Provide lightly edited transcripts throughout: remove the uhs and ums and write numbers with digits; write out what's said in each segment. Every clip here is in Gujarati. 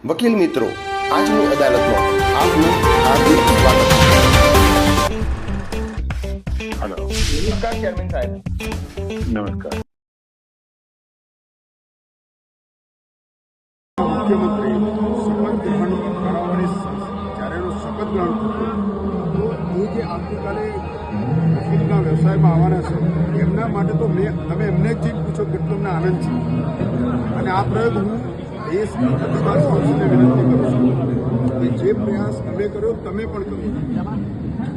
વકીલ મિત્રો, આજની અદાલતમાં આપનું હાર્દિક સ્વાગત. हेलो નમસ્કાર ચેરમેન સાહેબ. नमस्कार. મુખ્યમંત્રી શપથ ગ્રહણ કરાવવાની જ્યારે એનો શપથ ગ્રહણ થતું તો એ જે આવતીકાલે વકીલના વ્યવસાયમાં આવવાના છે એમના માટે તો તમે એમને જ પૂછો કેટલો અમને આનંદ છે. અને આ પ્રયોગ હું દેશની પ્રતિભા સંસ્થાને વિનંતી કરું છું કે જે પ્રયાસ અમે કર્યો તમે પણ કરો,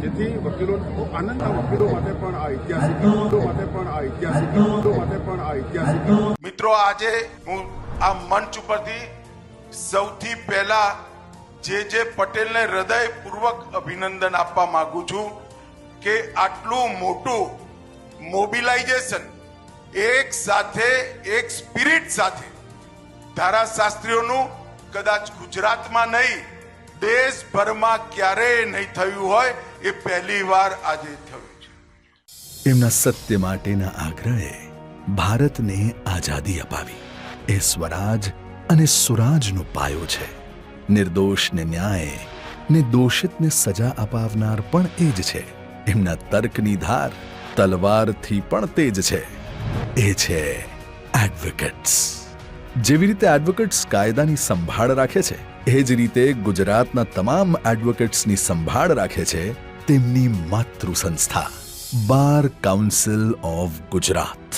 જેથી વકીલોને બહુ આનંદ આ વકીલો માટે પણ આ ઐતિહાસિક મિત્રો, આજે હું આ મંચ ઉપરથી સૌથી પહેલા જે પટેલને હૃદયપૂર્વક અભિનંદન આપવા માંગુ છું કે આટલું મોટું મોબિલાઇઝેશન એક સાથે એક સ્પિરિટ સાથે ધારાશાસ્ત્રીઓનું કદાચ ગુજરાતમાં નહીં દેશભરમાં ક્યારેય નહીં થયું હોય એ પહેલી વાર આજે થયું છે. એમના સત્ય માટેના આગ્રહે ભારતને આઝાદી અપાવી. એ સ્વરાજ અને સુરાજનો પાયો છે. નિર્દોષને ન્યાય ને દોષિતને સજા અપાવનાર પણ એ જ છે. એમના તર્કની ધાર તલવારથી પણ તેજ છે. એ છે એડવોકેટ્સ. જેવી રીતે એડવોકેટ્સ કાયદાની સંભાળ રાખે છે, એ જ રીતે ગુજરાતના તમામ એડવોકેટ્સની સંભાળ રાખે છે તેમની માતૃ સંસ્થા બાર કાઉન્સિલ ઓફ ગુજરાત.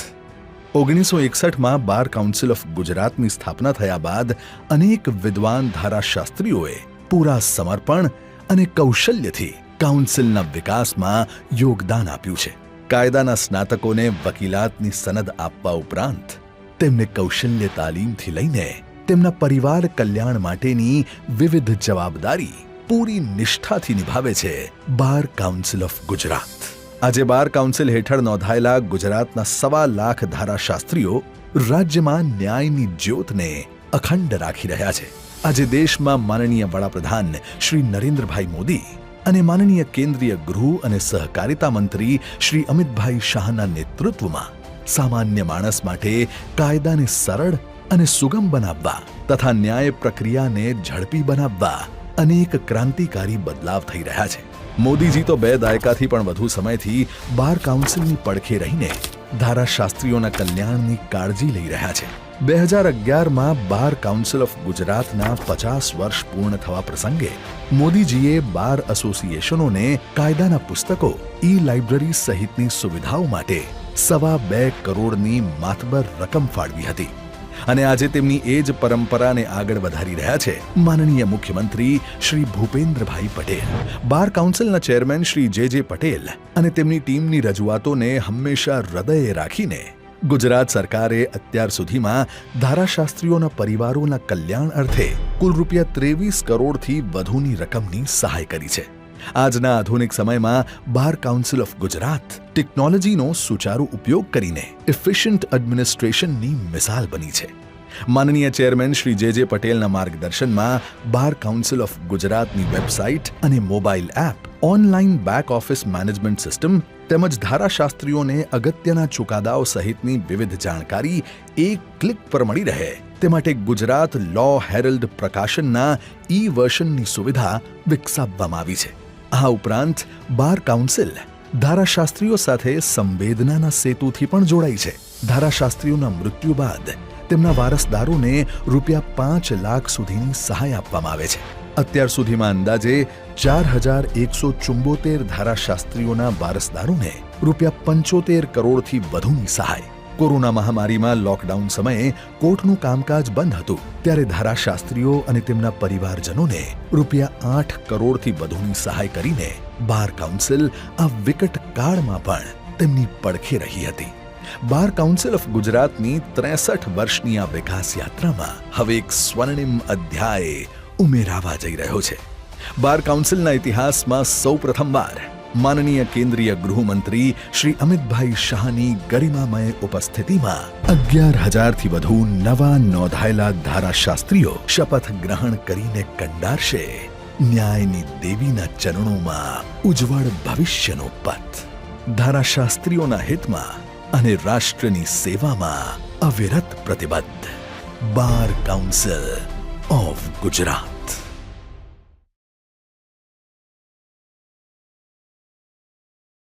1961માં બાર કાઉન્સિલ ઓફ ગુજરાતની સ્થાપના થયા બાદ અનેક વિદ્વાન ધારાશાસ્ત્રીઓએ પૂરા સમર્પણ અને કૌશલ્યથી કાઉન્સિલના વિકાસમાં યોગદાન આપ્યું છે. કાયદાના સ્નાતકોને વકીલાતની સનદ આપવા ઉપરાંત તેમને કૌશલ્ય તાલીમથી લઈને તેમના પરિવાર કલ્યાણ માટેની વિવિધ જવાબદારી પૂરી નિષ્ઠાથી નિભાવે છે બાર કાઉન્સિલ ઓફ ગુજરાત. આજે બાર કાઉન્સિલ હેઠળ નોંધાયેલા ગુજરાતના 1.25 લાખ ધારાશાસ્ત્રીઓ રાજ્યમાં ન્યાયની જ્યોતને અખંડ રાખી રહ્યા છે. આજે દેશમાં માનનીય વડાપ્રધાન શ્રી નરેન્દ્રભાઈ મોદી અને માનનીય કેન્દ્રીય ગૃહ અને સહકારિતા મંત્રી શ્રી અમિતભાઈ શાહના નેતૃત્વમાં સામાન્ય માણસ માટે કાયદાને સરળ અને સુગમ બનાવવા તથા ન્યાય પ્રક્રિયાને ઝડપી બનાવવા અનેક ક્રાંતિકારી બદલાવ થઈ રહ્યા છે. મોદીજી તો 2 દાયકાથી પણ વધુ સમયથી બાર કાઉન્સિલની પડખે રહીને ધારાશાસ્ત્રીઓના કલ્યાણની કાળજી લઈ રહ્યા છે. 2011માં બાર કાઉન્સિલ ઓફ ગુજરાતના 50 વર્ષ પૂર્ણ થવા પ્રસંગે મોદીજીએ બાર એસોસિએશનોને કાયદાના પુસ્તકો, ઈ-લાઇબ્રેરી સહિતની સુવિધાઓ માટે 2.25 કરોડની માતબર રકમ ફાળવી હતી. અને આજે તેમની એ જ પરંપરાને આગળ વધારી રહ્યા છે માનનીય મુખ્યમંત્રી શ્રી ભૂપેન્દ્રભાઈ પટેલ. બાર કાઉન્સિલના ચેરમેન શ્રી જે પટેલ અને તેમની ટીમની રજૂઆતોને હંમેશા હૃદયે રાખીને ગુજરાત સરકારે અત્યાર સુધીમાં ધારાશાસ્ત્રીઓના પરિવારોના કલ્યાણ અર્થે કુલ ₹23 કરોડથી વધુની રકમની સહાય કરી છે. આજના આધુનિક સમયમાં બાર કાઉન્સિલ ઓફ ગુજરાત ટેકનોલોજીનો સુચારુ ઉપયોગ કરીને એફિશિયન્ટ એડમિનિસ્ટ્રેશનની મિસાલ બની છે. માનનીય ચેરમેન શ્રી જે પટેલના માર્ગદર્શનમાં બાર કાઉન્સિલ ઓફ ગુજરાતની વેબસાઇટ અને mobile app, online back office management system તેમજ ધારાશાસ્ત્રીઓને અગત્યના ચુકાદાઓ સહિતની વિવિધ જાણકારી એક ક્લિક પર મળી રહે તે માટે ગુજરાત લો હેરલ્ડ પ્રકાશનના ઈ-વર્ઝનની સુવિધા વિકસાવવામાં આવી છે. આ ઉપરાંત બાર કાઉન્સિલ ધારાશાસ્ત્રીઓ સાથે સંવેદનાના સેતુથી પણ જોડાઈ છે. ધારાશાસ્ત્રીઓના મૃત્યુ બાદ તેમના વારસદારોને ₹5 લાખ સુધીની સહાય આપવામાં આવે છે. અત્યાર સુધીમાં અંદાજે 4174 ધારાશાસ્ત્રીઓના વારસદારોને ₹75 કરોડથી વધુની સહાય. કોરોના મહામારીમાં લોકડાઉન સમયે કોર્ટનું કામકાજ બંધ હતું ત્યારે ધારાશાસ્ત્રીઓ અને તેમના પરિવારજનોને ₹8 કરોડથી વધુની સહાય કરીને બાર કાઉન્સિલ આ વિકટ કાળમાં પણ તેમની પડખે રહી હતી. બાર કાઉન્સિલ ઓફ ગુજરાતની 63 વર્ષની આ વિકાસ યાત્રામાં હવે એક સ્વર્ણિમ અધ્યાય ઉમેરાવા જઈ રહ્યો છે. બાર કાઉન્સિલના ઇતિહાસમાં સૌપ્રથમવાર માનનીય કેન્દ્રીય ગૃહમંત્રી શ્રી અમિતભાઈ શાહની ગરિમામય ઉપસ્થિતિમાં 11,000થી વધુ નવા નોંધાયેલા ધારાશાસ્ત્રીઓ શપથ ગ્રહણ કરીને કંડારશે ન્યાયની દેવીના ચરણોમાં ઉજ્જવળ ભવિષ્યનો પથ. ધારાશાસ્ત્રીઓના હિતમાં અને રાષ્ટ્રની સેવામાં અવિરત પ્રતિબદ્ધ બાર કાઉન્સિલ ઓફ ગુજરાત.